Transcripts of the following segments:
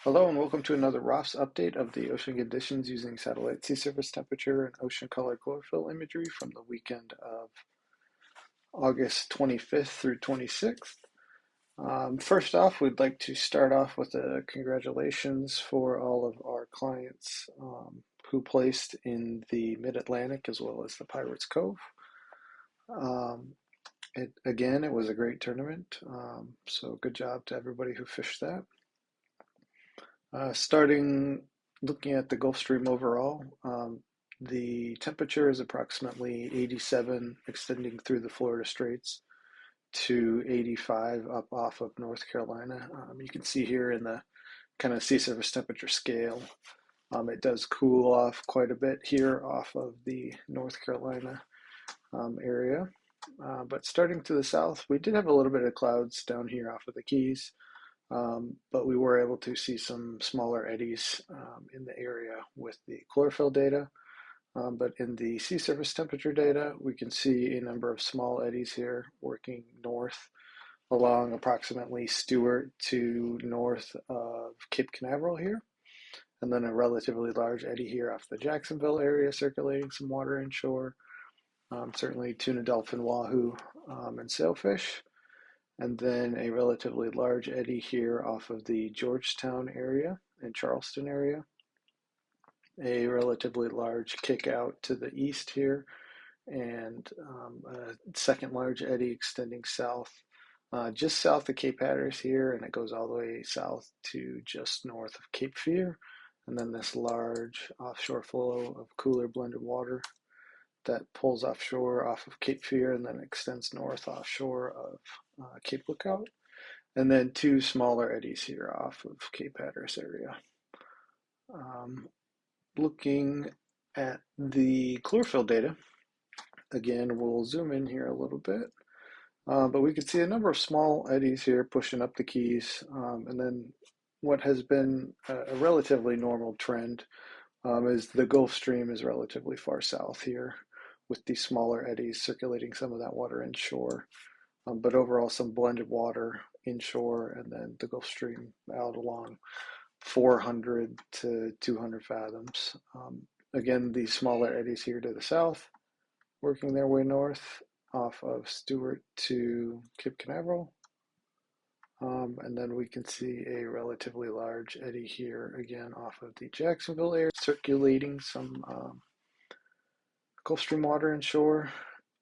Hello and welcome to another ROFFS update of the ocean conditions using satellite sea surface temperature and ocean color chlorophyll imagery from the weekend of August 25th through 26th. First off, we'd like to start off with a congratulations for all of our clients who placed in the Mid-Atlantic as well as the Pirates Cove. It was a great tournament, so good job to everybody who fished that. Starting looking at the Gulf Stream overall, the temperature is approximately 87, extending through the Florida Straits to 85 up off of North Carolina. You can see here in the kind of sea surface temperature scale, it does cool off quite a bit here off of the North Carolina area. But starting to the south, we did have a little bit of clouds down here off of the Keys. But we were able to see some smaller eddies in the area with the chlorophyll data. But in the sea surface temperature data, we can see a number of small eddies here working north along approximately Stewart to north of Cape Canaveral here. And then a relatively large eddy here off the Jacksonville area circulating some water inshore. Certainly tuna, dolphin, wahoo, and sailfish. And then a relatively large eddy here off of the Georgetown area and Charleston area. A relatively large kick out to the east here, and a second large eddy extending south, just south of Cape Hatteras here, and it goes all the way south to just north of Cape Fear. And then this large offshore flow of cooler blended water that pulls offshore off of Cape Fear and then extends north offshore of Cape Lookout. And then two smaller eddies here off of Cape Hatteras area. Looking at the chlorophyll data, again, we'll zoom in here a little bit. But we can see a number of small eddies here pushing up the Keys. And then what has been a relatively normal trend is the Gulf Stream is relatively far south here with these smaller eddies circulating some of that water inshore. But overall, some blended water inshore, and then the Gulf Stream out along 400 to 200 fathoms. Again, these smaller eddies here to the south, working their way north off of Stewart to Cape Canaveral. And then we can see a relatively large eddy here, again, off of the Jacksonville area, circulating some Gulf Stream water inshore,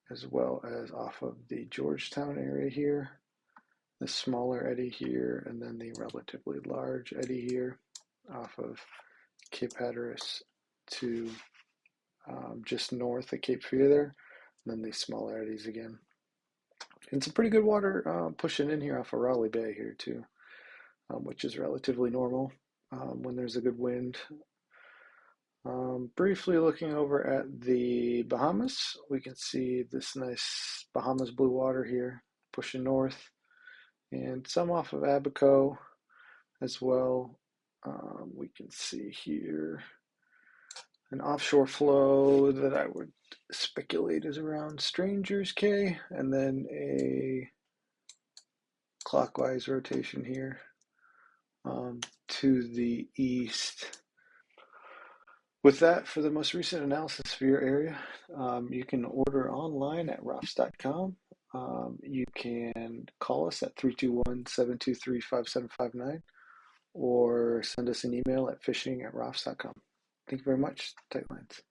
as well as off of the Georgetown area here, the smaller eddy here, and then the relatively large eddy here off of Cape Hatteras to just north of Cape Fear there, and then these smaller eddies again. And some pretty good water pushing in here off of Raleigh Bay here too, which is relatively normal when there's a good wind. Briefly looking over at the Bahamas, we can see this nice Bahamas blue water here pushing north, and some off of Abaco as well. We can see here an offshore flow that I would speculate is around Strangers Cay, and then a clockwise rotation here to the east. With that, for the most recent analysis for your area, you can order online at roffs.com. You can call us at 321-723-5759 or send us an email at fishing@roffs.com. Thank you very much. Tight lines.